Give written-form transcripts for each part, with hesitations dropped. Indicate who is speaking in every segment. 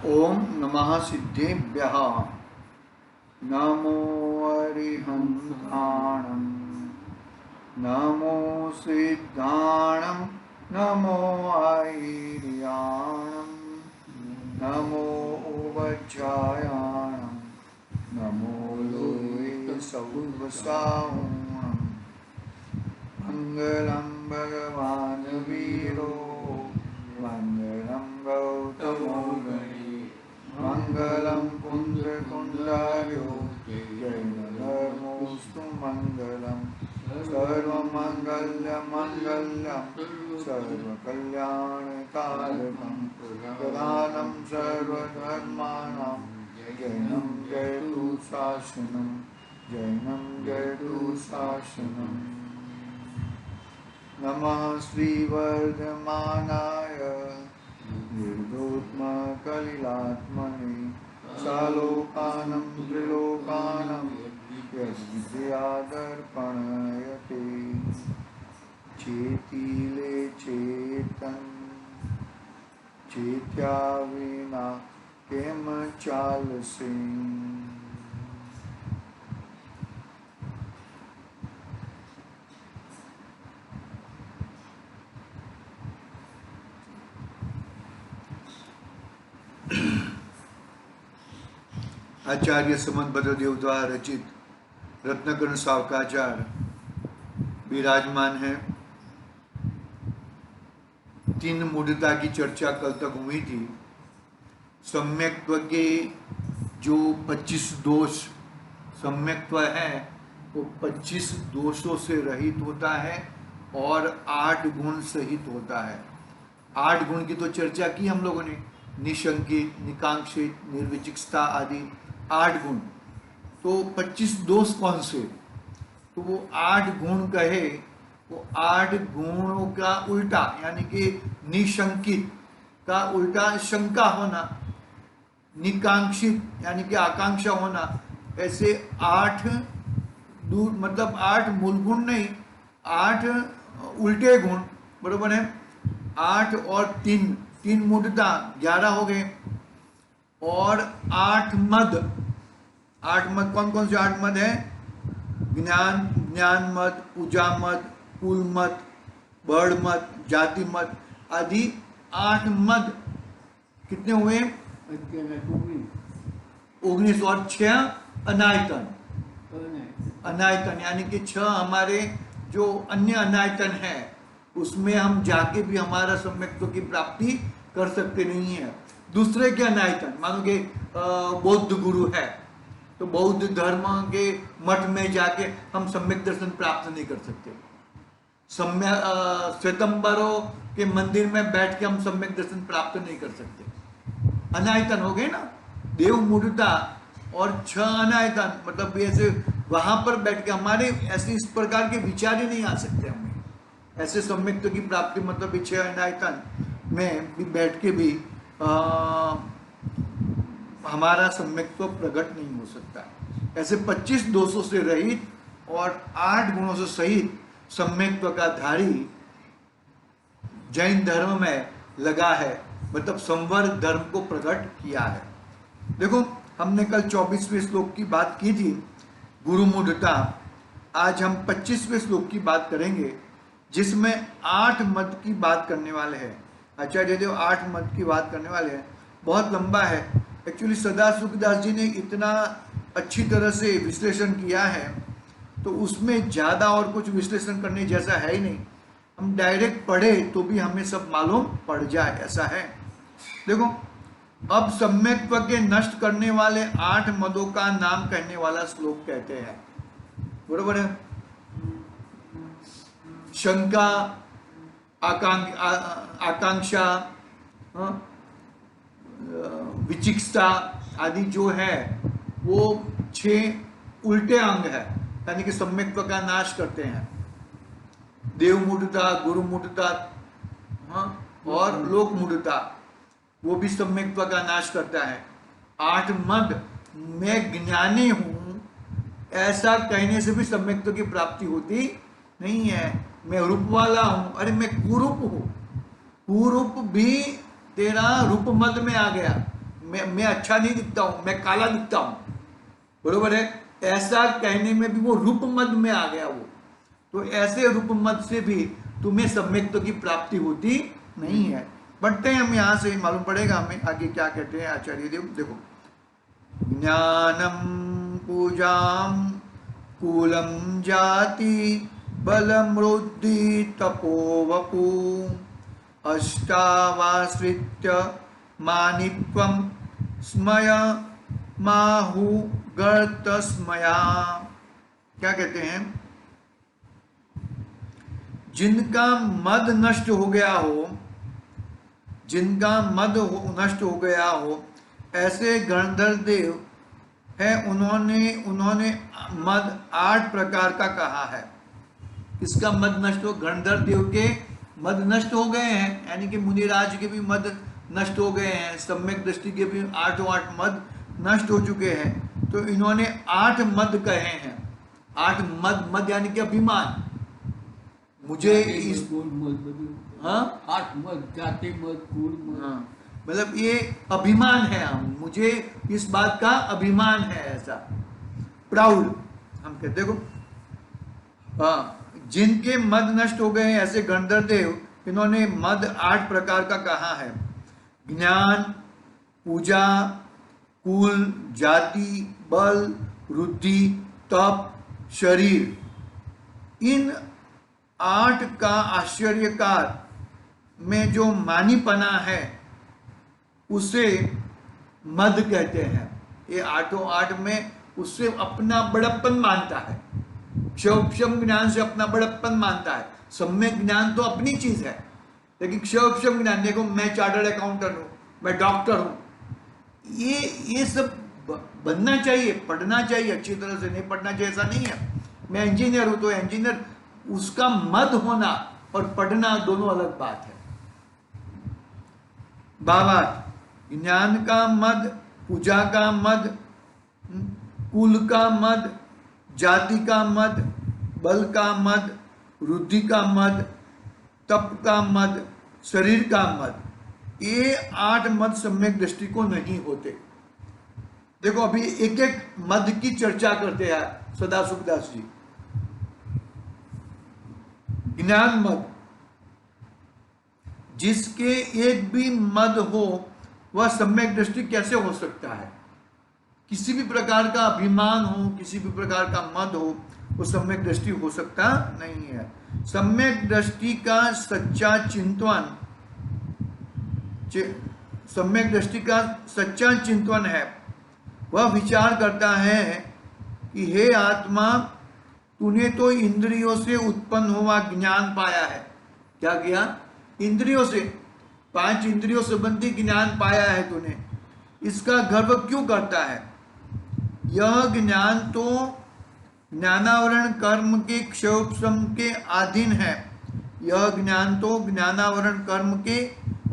Speaker 1: ओम नमः सिद्धेभ्यः। नमो अरिहन्ताणं, नमो सिद्धाणं, नमो ऐर्याणं, नमो वज्रायाणं, नमो लोये सौवसाहुणं। मंगलम भगवान वीरो, मंगलम गौतमो गणे, मंगलम पुंड्रकुंडार्यो, जैनधर्मोऽस्तु मंगलम। सर्वमंगलमंगल्यं सर्वकल्याणकारकं, प्रधानं सर्वधर्माणां जैनं जयतु शासनं, जैनं जयतु शासनं। नमः श्रीवर्धमानाय निर्धूतकलिलात्मने, सालोकानं त्रिलोकानं यद्विद्यादर्पणयते। चेतिले चेतन, चेत्या विना केम चालसे। आचार्य समंत भद्रदेव द्वारा रचित रत्नकर्ण सावकाचार विराजमान है। तीन मूढ़ता की चर्चा कल तक हुई थी। सम्यक्त्व के जो 25 दोष सम्यक्त्व है वो 25 दोषों से रहित होता है और 8 गुण सहित होता है। 8 गुण की तो चर्चा की हम लोगों ने, निशंकित, निकांक्षित, निर्विचिकित्सा आदि 8 गुण। तो 25 दोष कौन से? तो वो 8 गुण कहे, वो 8 गुणों का उल्टा, यानी कि निशंकित का उल्टा शंका होना, निकांक्षित यानी कि आकांक्षा होना, ऐसे 8 दूर मतलब 8 मूल गुण नहीं, 8 उल्टे गुण, बरोबर है। 8 और 3 मूढ़ता 11 हो गए, और 8 मद। 8 मद कौन कौन से 8 मद है? ज्ञान मद, पूजा मद, कुल मद, बड़ मद, जाति मद आदि 8 मद। कितने हुए? 19 और 6 अनायतन। अनायतन यानी कि 6 हमारे जो अन्य अनायतन है उसमें हम जाके भी हमारा सम्यक्त्व की प्राप्ति कर सकते नहीं है। दूसरे के अनायतन, मानो कि बौद्ध गुरु है तो बौद्ध धर्म के मठ में जाके हम सम्यक दर्शन प्राप्त नहीं कर सकते। श्वेतंबरों के मंदिर में बैठ के हम सम्यक दर्शन प्राप्त नहीं कर सकते। अनायतन हो गए ना, देव मूढ़ता और 6 अनायतन, मतलब ऐसे वहां पर बैठ के हमारे ऐसे इस प्रकार के विचार ही नहीं आ सकते हमें। ऐसे सम्यक्त्व की प्राप्ति मतलब 6 अनायतन में भी बैठ के भी हमारा सम्यक्त्व प्रकट नहीं हो सकता। ऐसे 25 दोषों से रहित और 8 गुणों से सहित सम्यक्त्व का धारी जैन धर्म में लगा है, मतलब संवर्ग धर्म को प्रकट किया है। देखो, हमने कल 24वें श्लोक की बात की थी, गुरु मूढ़ता। आज हम 25वें श्लोक की बात करेंगे जिसमें 8 मद की बात करने वाले हैं। आचार्य देव 8 मद की बात करने वाले हैं। बहुत लंबा है एक्चुअली। सदाशिवदास जी ने इतना अच्छी तरह से विश्लेषण किया है तो उसमें ज़्यादा और कुछ विश्लेषण करने जैसा है ही नहीं। हम डायरेक्ट पढ़े तो भी हमें सब मालूम पड़ जाए, ऐसा है। देखो, अब सम्यक्त्व के नष्ट करने वाले 8 मदों का नाम कहने वाला श्लोक कहते हैं, बरोबर है। शंका, आकांक्षा, विचिकित्सा आदि जो है वो 6 उल्टे अंग है, यानी कि सम्यक्त्व का नाश करते हैं। देव मूढ़ता, गुरु मूढ़ता और लोक मूढ़ता, वो भी सम्यक्त्व का नाश करता है। 8 मद, मैं ज्ञानी हूं ऐसा कहने से भी सम्यक्त्व की प्राप्ति होती नहीं है। मैं रूप वाला हूं, अरे मैं कुरूप हूं, कुरूप भी तेरा रूप मद में आ गया। मैं अच्छा नहीं दिखता हूं, मैं काला दिखता हूं, बरोबर है, ऐसा कहने में भी वो रूप मद में आ गया वो। तो ऐसे रूप मद से भी तुम्हें सम्यक्त्व की प्राप्ति होती नहीं है। बढ़ते हैं हम, यहां से मालूम पड़ेगा हमें आगे क्या कहते हैं आचार्य देव। देखो, ज्ञानम पूजाम कुलम जाति बलम रुद्धि तपोवपु अष्टावाश्रित्य मानित्वम स्मय माहु गर्त स्मया। क्या कहते हैं? जिनका मद नष्ट हो गया हो, जिनका मद नष्ट हो गया हो, ऐसे गणधर देव है, उन्होंने मद 8 प्रकार का कहा है। किसका मद नष्ट हो? गणधर देव के मद नष्ट हो गए हैं, यानी कि मुनिराज के भी मद नष्ट हो गए हैं, सम्यक दृष्टि के भी 8 मद नष्ट हो चुके हैं। तो इन्होंने 8 मद कहे हैं। 8 मद, मद यानी कि अभिमान। मुझे इस हाँ
Speaker 2: 8 मद, जाति मद, कुल मद,
Speaker 1: हाँ, मतलब ये अभिमान है, मुझे इस बात का अभिमान है, ऐसा प्राउड हम कहते। देखो, हाँ, जिनके मद नष्ट हो गए ऐसे गणधर देव, इन्होंने मद 8 प्रकार का कहा है। ज्ञान, पूजा, कुल, जाति, बल, रुद्धि, तप, शरीर। इन 8 का आश्चर्यकार में जो मानीपना है उसे मद कहते हैं। ये 8 में उससे अपना बड़प्पन मानता है, क्षोभक्षम ज्ञान से अपना बड़प्पन मानता है। सम्यक ज्ञान तो अपनी चीज है, लेकिन क्षोभक्षम ज्ञान, देखो मैं चार्टर्ड अकाउंटेंट हूं, मैं डॉक्टर हूं, ये सब बनना चाहिए, पढ़ना चाहिए, अच्छी तरह से नहीं पढ़ना चाहिए ऐसा नहीं है। मैं इंजीनियर हूं तो इंजीनियर, उसका मद होना और पढ़ना दोनों अलग बात है। भावार्थ, ज्ञान का मद, पूजा का मद, कुल का मद, जाति का मद, बल का मद, रुद्धि का मद, तप का मद, शरीर का मद, ये 8 मद सम्यक दृष्टि को नहीं होते। देखो, अभी एक एक मद की चर्चा करते हैं सदाशिवदास जी। ज्ञान मद, जिसके एक भी मद हो वह सम्यक दृष्टि कैसे हो सकता है? किसी भी प्रकार का अभिमान हो, किसी भी प्रकार का मद हो, वो सम्यक दृष्टि हो सकता नहीं है। सम्यक दृष्टि का सच्चा चिंतन, सम्यक दृष्टि का सच्चा चिंतन है, वह विचार करता है कि हे आत्मा, तूने तो इंद्रियों से उत्पन्न हुआ ज्ञान पाया है। क्या किया? इंद्रियों से, 5 इंद्रियों संबंधी ज्ञान पाया है तूने, इसका गर्व क्यों करता है? यह ज्ञान तो ज्ञानावरण कर्म के क्षयोपशम के अधीन है। यह ज्ञान तो ज्ञानावरण कर्म के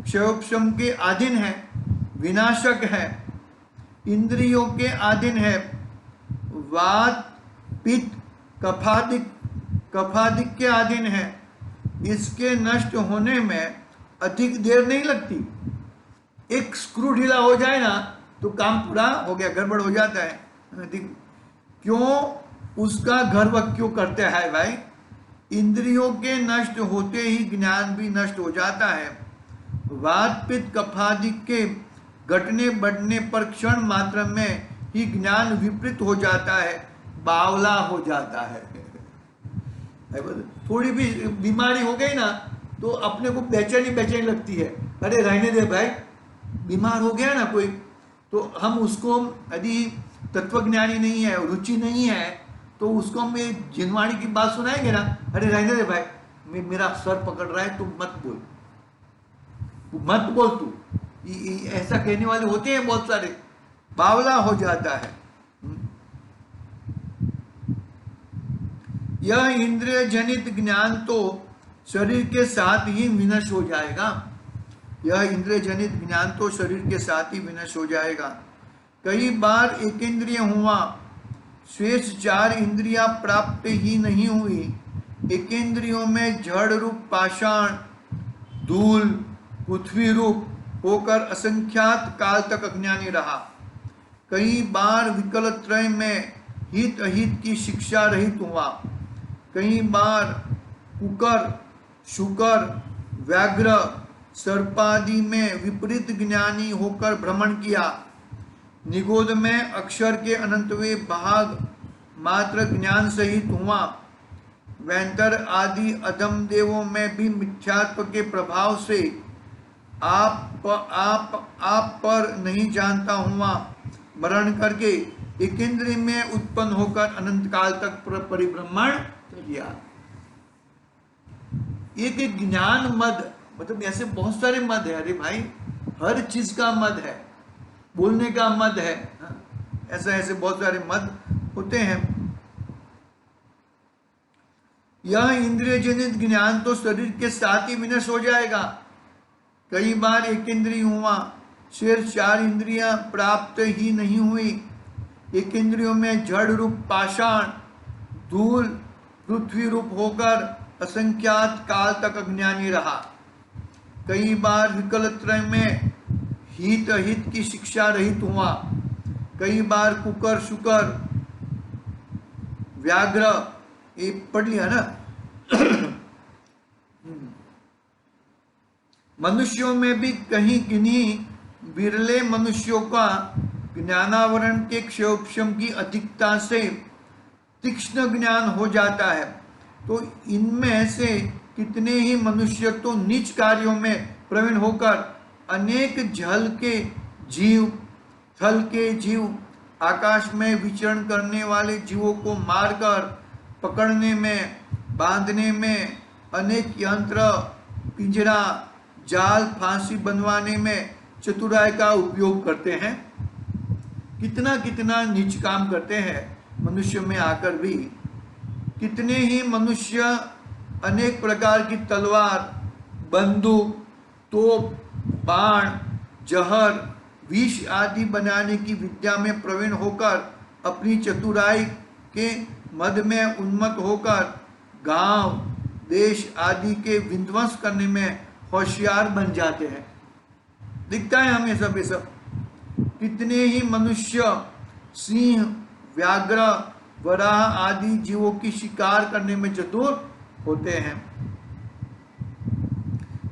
Speaker 1: क्षयोपशम के अधीन है, विनाशक है, इंद्रियों के अधीन है, वात पित्त कफादिक के अधीन है। इसके नष्ट होने में अधिक देर नहीं लगती। एक स्क्रू ढीला हो जाए ना तो काम पूरा हो गया, गड़बड़ हो जाता है। क्यों उसका गर्व क्यों करते हैं भाई? इंद्रियों के नष्ट होते ही ज्ञान भी नष्ट हो जाता है। वात पित्त कफादिक के घटने बढ़ने पर क्षण मात्र में ही ज्ञान विपरीत हो जाता है, बावला हो जाता है। थोड़ी भी बीमारी हो गई ना तो अपने को बेचैनी लगती है, अरे रहने दे भाई, बीमार हो गया ना कोई, तो हम उसको यदि तत्वज्ञानी नहीं है, रुचि नहीं है, तो उसको हम जिनवाणी की बात सुनाएंगे ना, अरे रहने दे भाई, मेरा सर पकड़ रहा है, तुम मत बोल तू। ऐसा कहने वाले होते हैं बहुत सारे, बावला हो जाता है। यह इंद्रिय जनित ज्ञान तो शरीर के साथ ही विनष्ट हो जाएगा। यह इंद्रिय जनित ज्ञान तो शरीर के साथ ही विनष्ट हो जाएगा। कई बार एक इंद्रिय हुआ, शेष 4 इंद्रियां प्राप्त ही नहीं हुई। एक इंद्रियों में जड़ रूप पाषाण, धूल, पृथ्वी रूप होकर असंख्यात काल तक अज्ञानी रहा। कई बार विकल त्रय में हित अहित की शिक्षा रहित हुआ। कई बार कुकर, शुकर, व्याघ्र, सर्पादि में विपरीत ज्ञानी होकर भ्रमण किया। निगोद में अक्षर के अनंतवे भाग मात्र ज्ञान सहित हुआ। वैंतर आदि अधम देवों में भी मिथ्यात्व के प्रभाव से आप पर नहीं जानता हुआ मरण करके एकेंद्री में उत्पन्न होकर अनंत काल तक परिभ्रमण किया। एक ज्ञान मद, मतलब ऐसे बहुत सारे मद है। अरे भाई, हर चीज का मद है, बोलने का मद है, ऐसे बहुत सारे मद होते हैं। यह इंद्रिय जनित ज्ञान तो शरीर के साथ ही विनष्ट हो जाएगा। कई बार एक इंद्रिय हुआ, शेर 4 इंद्रियां प्राप्त ही नहीं हुई। एक इंद्रियों में जड़ रूप पाषाण, धूल, पृथ्वी रूप होकर असंख्यात काल तक अज्ञानी रहा। कई बार विकल त्रय में हित अहित की शिक्षा रहित हुआ। कई बार कुकर, शुकर, व्याघ्र, ये पढ़ लिया ना। मनुष्यों में भी कहीं किन्हीं विरले मनुष्यों का ज्ञानावरण के क्षयोपशम की अधिकता से तीक्ष्ण ज्ञान हो जाता है। तो इनमें से कितने ही मनुष्य तो नीच कार्यों में प्रवीण होकर अनेक जल के जीव, थल के जीव, आकाश में विचरण करने वाले जीवों को मारकर पकड़ने में, बांधने में, अनेक यंत्र, पिंजरा, जाल, फांसी बनवाने में चतुराई का उपयोग करते हैं। कितना कितना नीच काम करते हैं मनुष्य में आकर भी। कितने ही मनुष्य अनेक प्रकार की तलवार, बंदूक, तोप, बाण, जहर, विष आदि बनाने की विद्या में प्रवीण होकर अपनी चतुराई के मद में उन्मत्त होकर गांव, देश आदि के विध्वंस करने में होशियार बन जाते हैं। दिखता है हमें सब ये सब। कितने ही मनुष्य सिंह, व्याघ्र, वराह आदि जीवों की शिकार करने में चतुर होते हैं।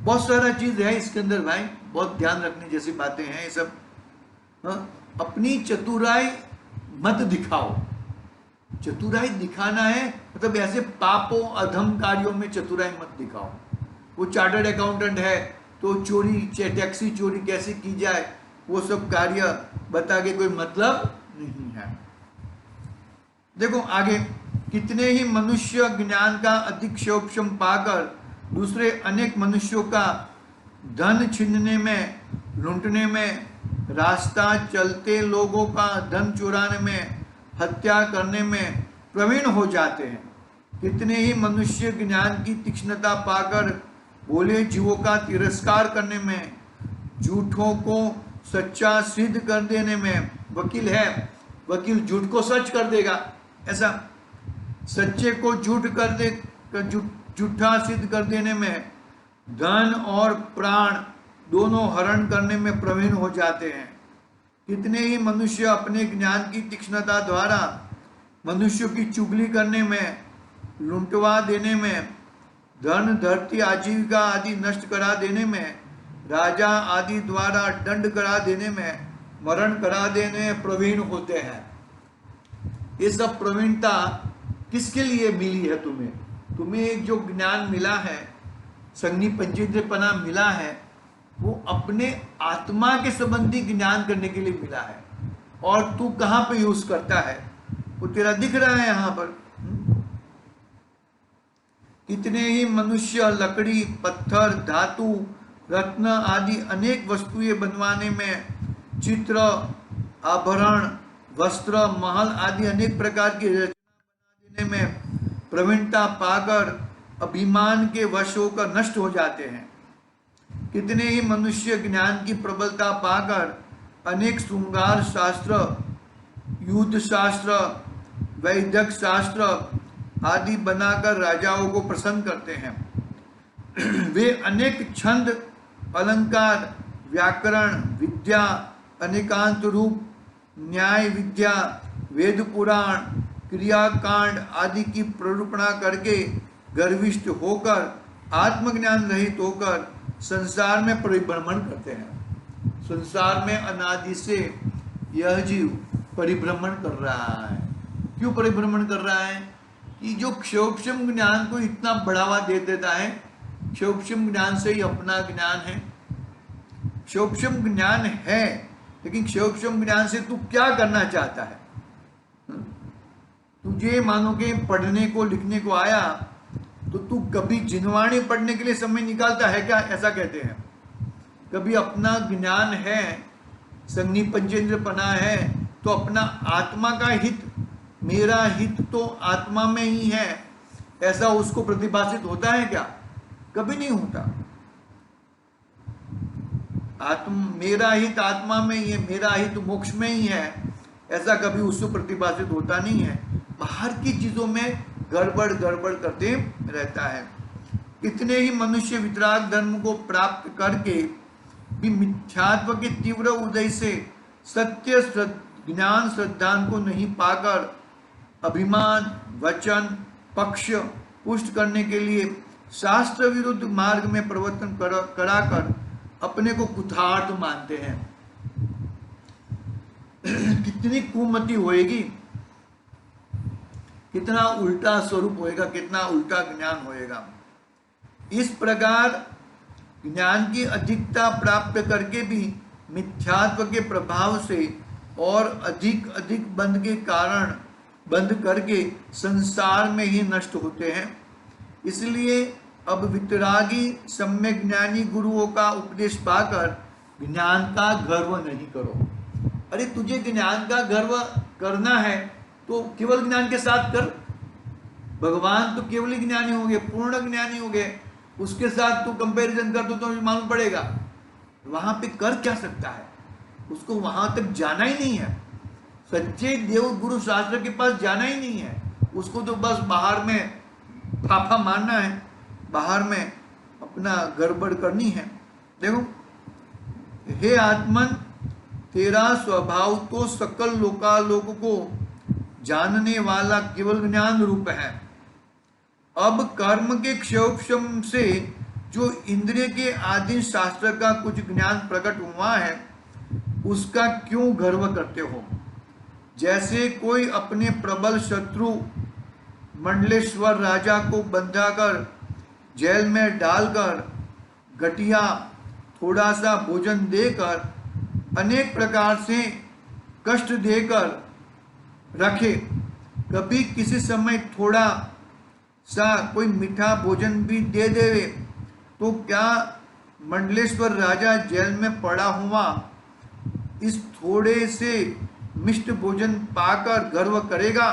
Speaker 1: बहुत सारा चीज है इसके अंदर भाई, बहुत ध्यान रखने जैसी बातें हैं ये सब। अपनी चतुराई मत दिखाओ। चतुराई दिखाना है मतलब ऐसे पापों अधम कार्यों में चतुराई मत दिखाओ। वो चार्टर्ड अकाउंटेंट है तो चोरी, टैक्सी चोरी कैसे की जाए, वो सब कार्य बता के कोई मतलब नहीं है। देखो आगे, कितने ही मनुष्य ज्ञान का अधिक क्षोभक्षम पाकर दूसरे अनेक मनुष्यों का धन छीनने में, लूटने में, रास्ता चलते लोगों का धन चुराने में, हत्या करने में प्रवीण हो जाते हैं। कितने ही मनुष्य ज्ञान की तीक्ष्णता पाकर भोले जीवों का तिरस्कार करने में, झूठों को सच्चा सिद्ध कर देने में, वकील है, वकील झूठ को सच कर देगा, ऐसा सच्चे को झूठ कर दे, झूठा सिद्ध कर देने में, धन और प्राण दोनों हरण करने में प्रवीण हो जाते हैं। कितने ही मनुष्य अपने ज्ञान की तीक्ष्णता द्वारा मनुष्यों की चुगली करने में, लुटवा देने में, धन, धरती, आजीविका आदि नष्ट करा देने में, राजा आदि द्वारा दंड करा देने में, मरण करा देने में प्रवीण होते हैं। ये सब प्रवीणता किसके लिए मिली है तुम्हें? तुम्हें जो ज्ञान मिला है, संज्ञी पंचेंद्रियपना मिला है, वो अपने आत्मा के संबंधी ज्ञान करने के लिए मिला है। और तू कहां पे यूज करता है वो तेरा दिख रहा है यहां पर। कितने ही मनुष्य लकड़ी, पत्थर, धातु, रत्न आदि अनेक वस्तुएं बनवाने में, चित्र, आभरण, वस्त्र, महल आदि अनेक प्रकार की रचना बना देने में प्रवीणता पाकर अभिमान के वश होकर नष्ट हो जाते हैं। कितने ही मनुष्य ज्ञान की प्रबलता पाकर अनेक श्रृंगार शास्त्र, युद्ध शास्त्र, वैदिक शास्त्र आदि बनाकर राजाओं को प्रसन्न करते हैं। वे अनेक छंद, अलंकार, व्याकरण विद्या, अनेकांत रूप, न्याय विद्या, वेद पुराण, क्रियाकांड आदि की प्ररूपणा करके गर्विष्ठ होकर आत्मज्ञान रहित होकर संसार में परिभ्रमण करते हैं। संसार में अनादि से यह जीव परिभ्रमण कर रहा है। क्यों परिभ्रमण कर रहा है? कि जो क्षोक्षम ज्ञान को इतना बढ़ावा दे देता है, क्षोक्षम ज्ञान से ही अपना ज्ञान है। क्षोक्षम ज्ञान है, लेकिन क्षोक्षम ज्ञान से तू क्या करना चाहता है? तुझे मानो कि पढ़ने को लिखने को आया तो तू कभी जिनवाणी पढ़ने के लिए समय निकालता है क्या? ऐसा कहते हैं। कभी अपना ज्ञान है, संगनी पंचेंद्रपना है, तो अपना आत्मा का हित, मेरा हित तो आत्मा में ही है, ऐसा उसको प्रतिभाषित होता है क्या? कभी नहीं होता। मेरा हित आत्मा में ही है, मेरा हित मोक्ष में ही है, ऐसा कभी उसको प्रतिभाषित होता नहीं है। बाहर की चीजों में गड़बड़ गड़बड़ करते रहता है। इतने ही मनुष्य वितराग धर्म को प्राप्त करके भी मिथ्यात्व के तीव्र उदय से सत्य ज्ञान श्रद्धा को नहीं पाकर अभिमान, वचन, पक्ष पुष्ट करने के लिए शास्त्र विरुद्ध मार्ग में प्रवर्तन कराकर अपने को कुठार्थ मानते हैं। कितनी कुमति होएगी, कितना उल्टा स्वरूप होएगा, कितना उल्टा ज्ञान होएगा। इस प्रकार ज्ञान की अधिकता प्राप्त करके भी मिथ्यात्व के प्रभाव से और अधिक अधिक बंध के कारण बंध करके संसार में ही नष्ट होते हैं। इसलिए अब वितरागी सम्यक ज्ञानी गुरुओं का उपदेश पाकर ज्ञान का गर्व नहीं करो। अरे तुझे ज्ञान का गर्व करना है तो केवल ज्ञान के साथ कर। भगवान तो केवल ज्ञानी हो गए, पूर्ण ज्ञानी हो गए, उसके साथ तू कंपैरिजन कर तो मालूम पड़ेगा। वहां पे कर क्या सकता है? उसको वहां तक जाना ही नहीं है। सच्चे देव गुरु शास्त्र के पास जाना ही नहीं है। उसको तो बस बाहर में फाफा मारना है, बाहर में अपना गड़बड़ करनी है। देखो, हे आत्मन, तेरा स्वभाव तो सकल लोकालोक को जानने वाला केवल ज्ञान रूप है। अब कर्म के क्षोभम से जो इंद्रिय के आदि शास्त्र का कुछ ज्ञान प्रकट हुआ है, उसका क्यों गर्व करते हो? जैसे कोई अपने प्रबल शत्रु मंडलेश्वर राजा को बंधाकर जेल में डालकर घटिया थोड़ा सा भोजन देकर अनेक प्रकार से कष्ट देकर रखे, कभी किसी समय थोड़ा सा कोई मीठा भोजन भी दे देवे, तो क्या मंडलेश्वर राजा जेल में पड़ा हुआ इस थोड़े से मिष्ट भोजन पाकर गर्व करेगा?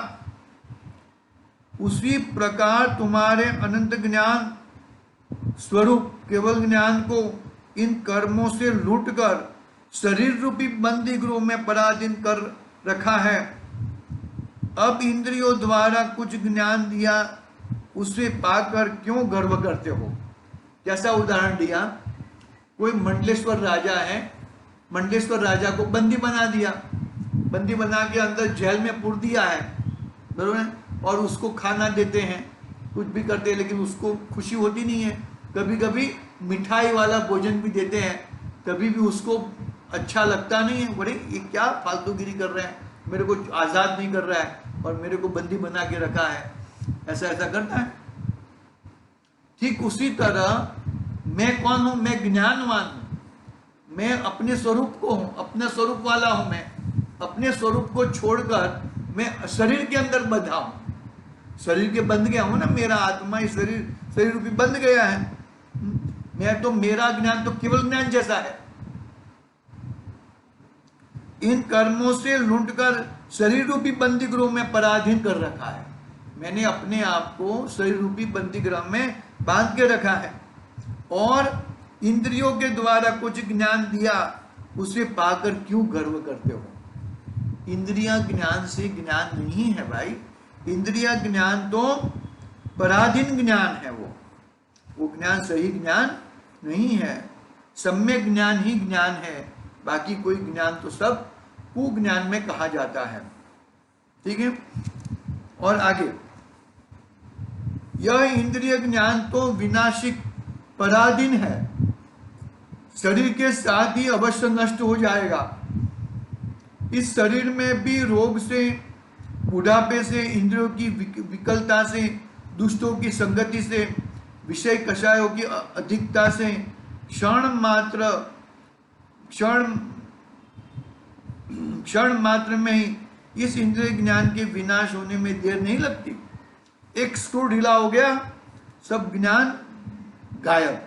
Speaker 1: उसी प्रकार तुम्हारे अनंत ज्ञान स्वरूप केवल ज्ञान को इन कर्मों से लूटकर शरीर रूपी बंदी गृह में पराधीन कर रखा है। अब इंद्रियों द्वारा कुछ ज्ञान दिया, उसे पाकर क्यों गर्व करते हो? जैसा उदाहरण दिया, कोई मंडलेश्वर राजा है, मंडलेश्वर राजा को बंदी बना दिया, बंदी बना के अंदर जेल में पुर दिया है, बरोबर, और उसको खाना देते हैं, कुछ भी करते हैं, लेकिन उसको खुशी होती नहीं है। कभी कभी मिठाई वाला भोजन भी देते हैं, तभी भी उसको अच्छा लगता नहीं है। बोले ये क्या फालतूगिरी कर रहे हैं, मेरे को आज़ाद नहीं कर रहा है और मेरे को बंदी बना के रखा है, ऐसा ऐसा करता है। ठीक उसी तरह मैं कौन हूं? मैं ज्ञानवान हूं, मैं अपने स्वरूप को हूं, अपने स्वरूप वाला हूं। मैं अपने स्वरूप को छोड़कर मैं शरीर के अंदर बंधा हूं, शरीर के बंध गया हूं ना। मेरा आत्मा ही शरीर रूपी बंध गया है। मैं तो, मेरा ज्ञान तो केवल ज्ञान जैसा है। इन कर्मों से लूटकर शरीर रूपी बंदी गृह में पराधीन कर रखा है। मैंने अपने आप को शरीर रूपी बंदी गृह में बांध के रखा है, और इंद्रियों के द्वारा कुछ ज्ञान दिया, उसे पाकर क्यों गर्व करते हो? इंद्रियां ज्ञान से ज्ञान नहीं है भाई। इंद्रिया ज्ञान तो पराधीन ज्ञान है, वो ज्ञान सही ज्ञान नहीं है। सम्यक ज्ञान ही ज्ञान है, बाकी कोई ज्ञान तो सब कुज्ञान में कहा जाता है। ठीक है, और आगे, यह इंद्रिय ज्ञान तो विनाशिक पराधीन है, शरीर के साथ ही अवश्य नष्ट हो जाएगा। इस शरीर में भी रोग से, बुढ़ापे से, इंद्रियों की विकलता से, दुष्टों की संगति से, विषय कषायों की अधिकता से क्षण मात्र में ही इस इंद्रिय ज्ञान के विनाश होने में देर नहीं लगती। एक स्क्रू ढीला हो गया, सब ज्ञान गायब।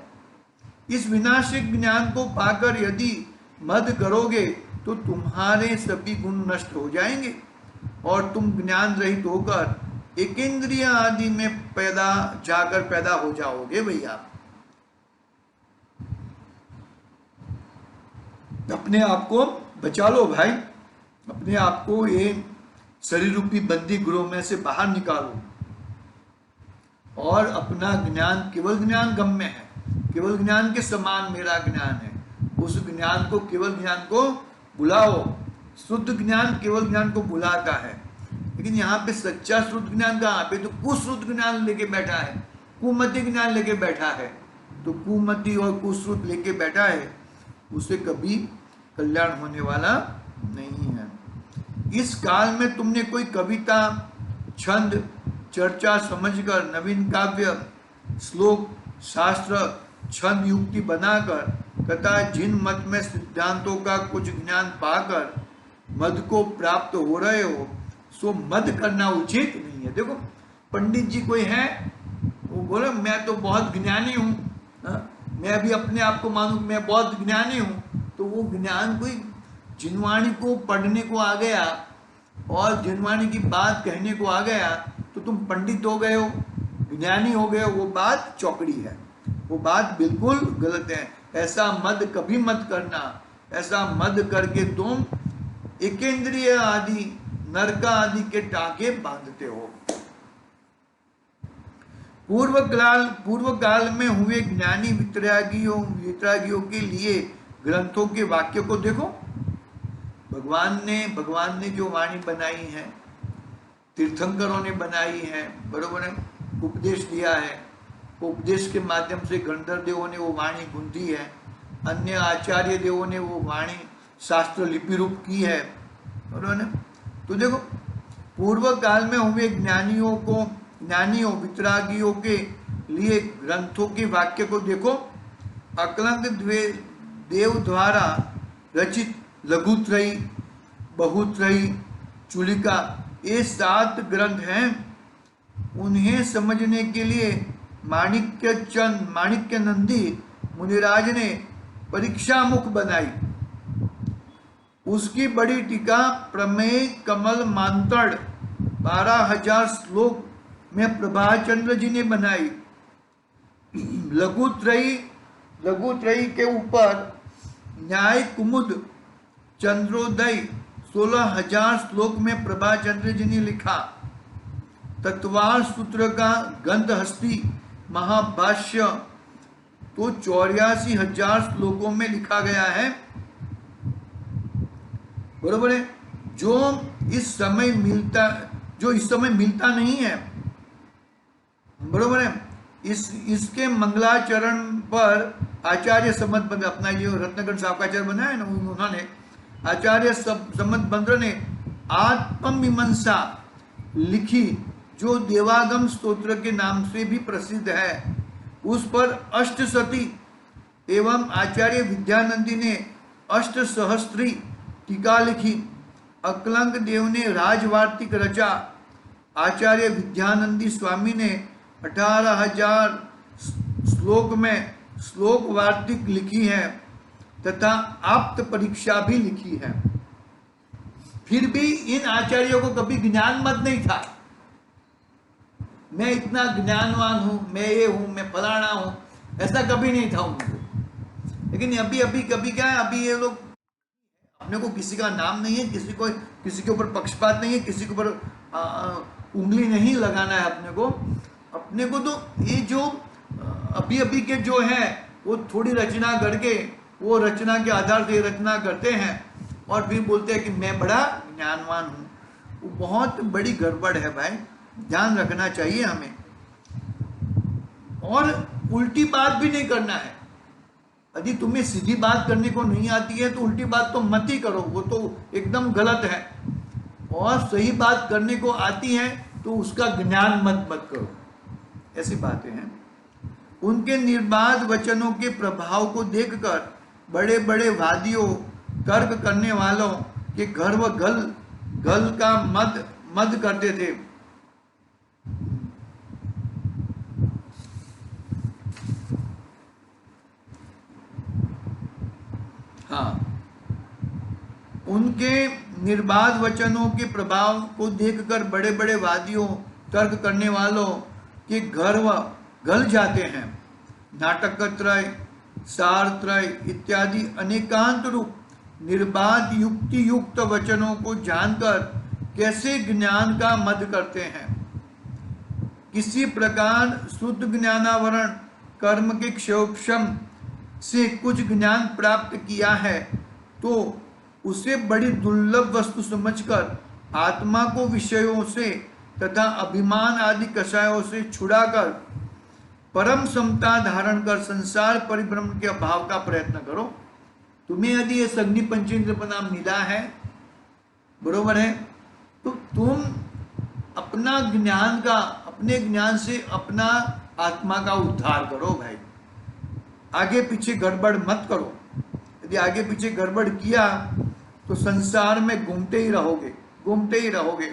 Speaker 1: इस विनाशिक ज्ञान को पाकर यदि मद करोगे तो तुम्हारे सभी गुण नष्ट हो जाएंगे और तुम ज्ञान रहित होकर एकेंद्रिय आदि में पैदा हो जाओगे भैया। अपने आप को बचा लो भाई, अपने आप को ये शरीर रूपी बंदी गृह में से बाहर निकालो और अपना ज्ञान, केवल ज्ञान गम्य है, केवल ज्ञान के समान मेरा ज्ञान है, उस ज्ञान को, केवल ज्ञान को बुलाओ। शुद्ध ज्ञान केवल ज्ञान को बुलाता है, लेकिन यहाँ पे सच्चा शुद्ध ज्ञान कहाँ पे, तो कुश्रुत ज्ञान लेके बैठा है, कुमति ज्ञान लेके बैठा है। तो कुमति और कुश्रुत लेके बैठा है, उसे कभी कल्याण होने वाला नहीं है। इस काल में तुमने कोई कविता, छंद, चर्चा समझकर, नवीन काव्य, श्लोक, शास्त्र, छंद, युक्ति बनाकर तथा जिन मत में सिद्धांतों का कुछ ज्ञान पाकर मद को प्राप्त हो रहे हो, सो मद करना उचित नहीं है। देखो पंडित जी कोई है, वो बोले मैं तो बहुत ज्ञानी हूँ, मैं भी अपने आप को मानूं मैं बहुत ज्ञानी हूँ, तो वो ज्ञान कोई जिनवाणी को पढ़ने को आ गया और जिनवाणी की बात कहने को आ गया तो तुम पंडित हो गए हो, ज्ञानी हो गए हो, वो बात चौकड़ी है, वो बात बिल्कुल गलत है। ऐसा मद कभी मत करना, ऐसा मद करके तुम एकेंद्रिय आदि, नरका आदि के टाके बांधते हो। पूर्व काल में हुए ज्ञानी वितरागियों के लिए ग्रंथों के वाक्य को देखो। भगवान ने जो वाणी बनाई है, तीर्थंकरों ने बनाई है, बरोबर है, उपदेश दिया है, उपदेश के माध्यम से गंधर्व देवों ने वो वाणी गुंथी है, अन्य आचार्य देवों ने वो वाणी शास्त्र लिपि रूप की है, बरोबर है। तो देखो पूर्व काल में हुए ज्ञानियों वितरागियों के लिए ग्रंथों के वाक्य को देखो। अकलंक देव द्वारा रचित लघुत्रयी, बहुत्रयी, चूलिका, ये 7 ग्रंथ हैं। उन्हें समझने के लिए माणिक्य नंदी मुनिराज ने परीक्षा मुख बनाई। उसकी बड़ी टीका प्रमेय कमल मांतड़ 12,000 श्लोक में प्रभाचंद्र जी ने बनाई। लघुत्रयी के ऊपर न्याय कुमुद चंद्रोदय 16,000 श्लोक में प्रभाचंद्र जी ने लिखा। तत्वार सूत्र का गंधहस्ती महाभाष्य तो 84,000 श्लोकों में लिखा गया है, बरोबर है, जो इस समय मिलता नहीं है, बरोबर है। इसके मंगलाचरण पर आचार्य सम्मत बंद्र, अपना जो रत्नगढ़ सावकाचार्य बना है ना, उन्होंने आचार्य सम्मत बंद्र ने आत्ममीमांसा लिखी, जो देवागम स्तोत्र के नाम से भी प्रसिद्ध है। उस पर अष्टशती एवं आचार्य विद्यानंदी ने अष्टसहस्त्री टीका लिखी। अकलंक देव ने राजवार्तिक रचा। आचार्य विद्यानंदी स्वामी ने 18,000 श्लोक में श्लोक वार्तिक लिखी है तथा आप्त परीक्षा भी लिखी है। फिर भी इन आचार्यों को कभी ज्ञान मत नहीं था, मैं इतना ज्ञानवान हूं, मैं ये हूं, मैं फलाना हूं, ऐसा कभी नहीं था उनको। लेकिन अभी कभी क्या है, अभी ये लोग अपने को, किसी का नाम नहीं है, किसी के ऊपर पक्षपात नहीं है, किसी के ऊपर उंगली नहीं लगाना है अपने को तो ये जो अभी के जो है वो थोड़ी रचना करके वो रचना के आधार से रचना करते हैं और फिर बोलते हैं कि मैं बड़ा ज्ञानवान हूँ। वो बहुत बड़ी गड़बड़ है भाई, ध्यान रखना चाहिए हमें। और उल्टी बात भी नहीं करना है। यदि तुम्हें सीधी बात करने को नहीं आती है तो उल्टी बात तो मत ही करो, वो तो एकदम गलत है। और सही बात करने को आती है तो उसका ज्ञान मत करो, ऐसी बातें हैं। उनके निर्बाध वचनों के प्रभाव को देखकर बड़े बड़े वादियों, तर्क करने वालों के गर्व गल का मद करते थे। हाँ, उनके निर्बाध वचनों के प्रभाव को देखकर बड़े बड़े वादियों, तर्क करने वालों के गर्व गल जाते हैं। नाटक त्रय, सार त्रय इत्यादि अनेकांत रूप निर्बाध युक्ति युक्त वचनों को जानकर कैसे ज्ञान का मद करते हैं। किसी प्रकार शुद्ध ज्ञानावरण कर्म के क्षोभम से कुछ ज्ञान प्राप्त किया है तो उसे बड़ी दुर्लभ वस्तु समझकर आत्मा को विषयों से तथा अभिमान आदि कषायों से छुड़ाकर परम समता धारण कर संसार परिभ्रमण के अभाव का प्रयत्न करो। तुम्हें यदि ये अग्नि पंचेंद्र नाम मिला है, बरोबर है, तो तुम अपना ज्ञान का, अपने ज्ञान से अपना आत्मा का उद्धार करो भाई। आगे पीछे गड़बड़ मत करो। यदि आगे पीछे गड़बड़ किया तो संसार में घूमते ही रहोगे।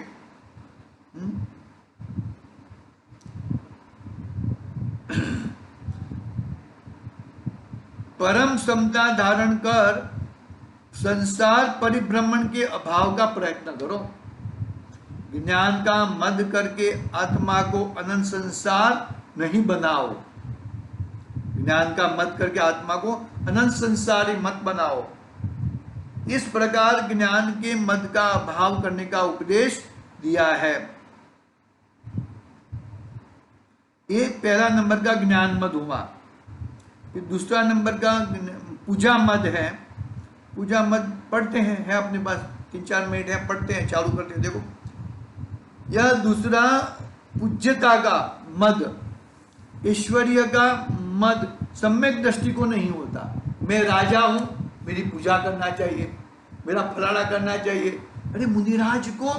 Speaker 1: परम समता धारण कर संसार परिभ्रमण के अभाव का प्रयत्न करो। ज्ञान का मद करके आत्मा को अनंत संसार नहीं बनाओ। ज्ञान का मत करके आत्मा को अनंत संसारी मत बनाओ। इस प्रकार ज्ञान के मद का अभाव करने का उपदेश दिया है। ये पहला नंबर का ज्ञान मद हुआ। फिर दूसरा नंबर का पूजा मद है। पूजा मद पढ़ते हैं, है अपने पास 3-4 मिनट है, पढ़ते हैं, चालू करते हैं। देखो, यह दूसरा पूज्यता का मद, ऐश्वर्य का मद सम्यक दृष्टि को नहीं होता। मैं राजा हूं, मेरी पूजा करना चाहिए, मेरा फलाना करना चाहिए। अरे मुनिराज को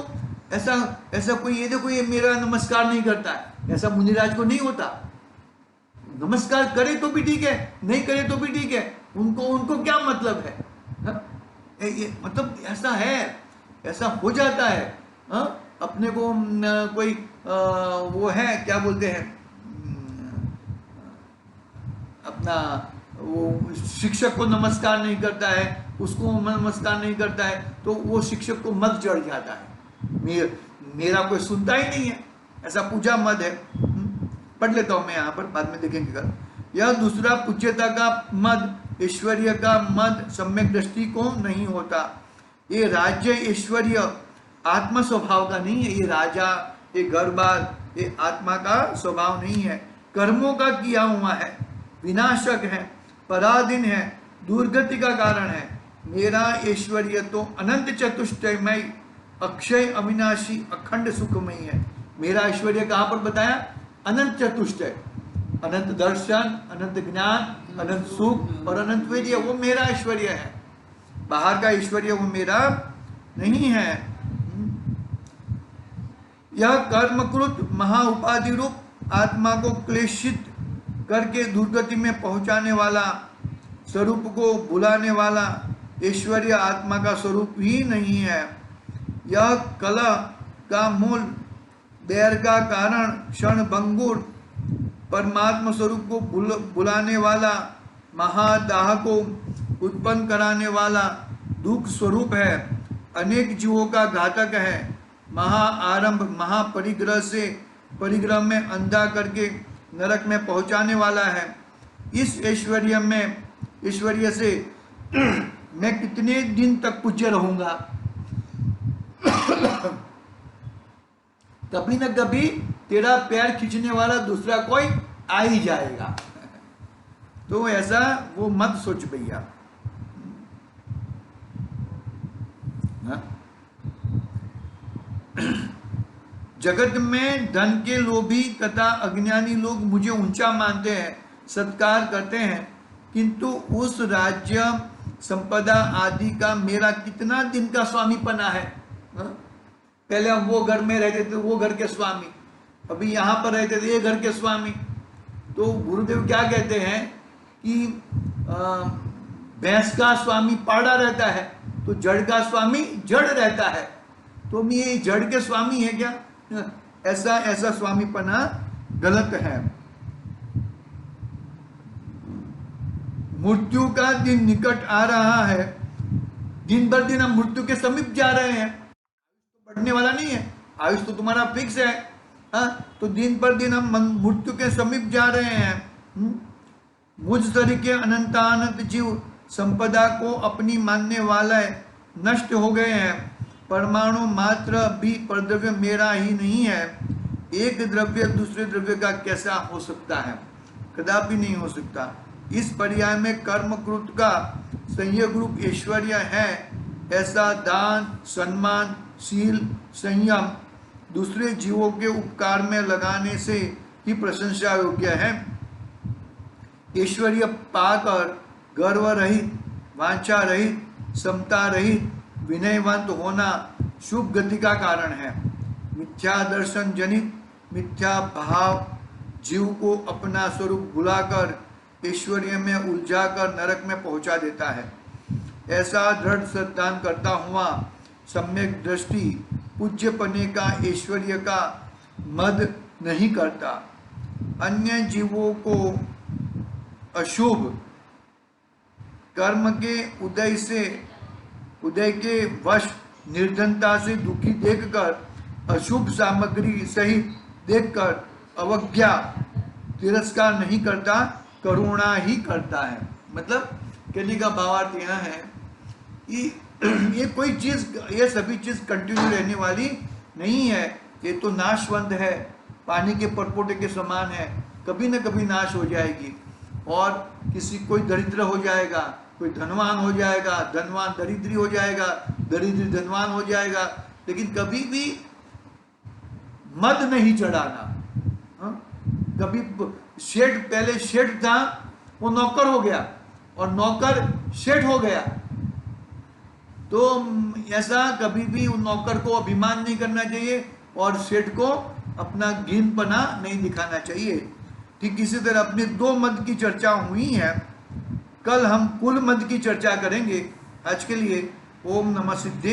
Speaker 1: ऐसा कोई, ये देखो ये मेरा नमस्कार नहीं करता है, ऐसा मुनिराज को नहीं होता। नमस्कार करे तो भी ठीक है, नहीं करे तो भी ठीक है, उनको क्या मतलब है? ये मतलब ऐसा है, ऐसा हो जाता है। अपने को कोई वो है, क्या बोलते हैं, अपना वो शिक्षक को नमस्कार नहीं करता है, उसको नमस्कार नहीं करता है, तो वो शिक्षक को मद चढ़ जाता है, मेरा कोई सुनता ही नहीं है। ऐसा पूजा मद है। पढ़ लेता हूं मैं यहाँ पर, बाद में देखेंगे कल। यह दूसरा पूज्यता का मद, ऐश्वर्य का मद सम्यक दृष्टि को नहीं होता। ये राज्य ऐश्वर्य आत्मा स्वभाव का नहीं है। ये राजा, ये घर बार, ये आत्मा का स्वभाव नहीं है। कर्मों का किया हुआ है, विनाशक है, पराधीन है, दुर्गति का कारण है। मेरा ऐश्वर्य तो अनंत चतुष्टयमय, अक्षय, अविनाशी, अखंड सुखमय है। मेरा ऐश्वर्य कहाँ पर बताया? अनंत चतुष्टय, अनंत दर्शन, अनंत ज्ञान, अनंत सुख और अनंत वीर्य, वो मेरा ऐश्वर्य है। बाहर का ऐश्वर्य वो मेरा नहीं है। यह कर्मकृत महाउपाधि रूप आत्मा को क्लेशित करके दुर्गति में पहुंचाने वाला, स्वरूप को भुलाने वाला ऐश्वर्य आत्मा का स्वरूप ही नहीं है। यह कलह का मूल, बैर का कारण, क्षण भंगुर, परमात्मा स्वरूप को भुलाने वाला, महादाह को उत्पन्न कराने वाला दुख स्वरूप है। अनेक जीवों का घातक है। महाआरंभ, महापरिग्रह से परिग्रह में अंधा करके नरक में पहुंचाने वाला है। इस ऐश्वर्य से मैं कितने दिन तक पूज्य रहूंगा? कभी न कभी तेरा पैर खींचने वाला दूसरा कोई आ ही जाएगा। तो ऐसा वो मत सोच भैया। हाँ? जगत में धन के लोभी तथा अज्ञानी लोग मुझे ऊंचा मानते हैं, सत्कार करते हैं, किंतु उस राज्य संपदा आदि का मेरा कितना दिन का स्वामीपना है। हाँ? पहले हम वो घर में रहते थे, वो घर के स्वामी, अभी यहाँ पर रहते थे, ये घर के स्वामी। तो गुरुदेव क्या कहते हैं कि भैंस का स्वामी पाड़ा रहता है, तो जड़ का स्वामी जड़ रहता है। तो हम ये जड़ के स्वामी है क्या? ऐसा ऐसा स्वामीपना गलत है। मृत्यु का दिन निकट आ रहा है, दिन भर दिन हम मृत्यु के समीप जा रहे हैं। तो बढ़ने वाला नहीं है, आयुष तो तुम्हारा फिक्स है। हाँ, तो दिन पर दिन हम मृत्यु के समीप जा रहे हैं। मुझ तरीके अनंतानंत जीव संपदा को अपनी मानने वाले नष्ट हो गए हैं। परमाणु मात्र भी परद्रव्य मेरा ही नहीं है। एक द्रव्य दूसरे द्रव्य का कैसा हो सकता है? कदापि नहीं हो सकता। इस पर्याय में कर्मकृत का संयोग रूप ऐश्वर्य है। ऐसा दान, सम्मान, शील, संयम दूसरे जीवों के उपकार में लगाने से ही प्रशंसा योग्य है। ऐश्वर्य पाकर गर्व रहित, वांछा रहित, समता रहित, विनयवंत होना शुभ गति का कारण है। मिथ्या दर्शन जनित मिथ्या भाव जीव को अपना स्वरूप भुलाकर ऐश्वर्य में उलझाकर नरक में पहुंचा देता है। ऐसा दृढ़ सिद्धांत करता हुआ सम्यक दृष्टि पूज्यपने का ऐश्वर्य का मद नहीं करता। अन्य जीवों को अशुभ कर्म के उदय के वश निर्धनता से दुखी देखकर अशुभ सामग्री सहित देखकर अवज्ञा तिरस्कार नहीं करता, करुणा ही करता है। मतलब कहने का भावार्थ यह है कि ये कोई चीज, ये सभी चीज कंटिन्यू रहने वाली नहीं है। ये तो नाशवंत है, पानी के परपोटे के समान है, कभी न कभी नाश हो जाएगी। और किसी कोई दरिद्र हो जाएगा, कोई धनवान हो जाएगा, धनवान दरिद्री हो जाएगा, दरिद्री धनवान हो जाएगा, लेकिन कभी भी मद नहीं चढ़ाना। कभी शेठ, पहले शेठ था वो नौकर हो गया और नौकर शेठ हो गया, तो ऐसा कभी भी उन नौकर को अभिमान नहीं करना चाहिए और सेठ को अपना गिनपना नहीं दिखाना चाहिए। ठीक इसी तरह अपने दो मद की चर्चा हुई है, कल हम कुल मद की चर्चा करेंगे। आज के लिए ओम नमः सिद्धे।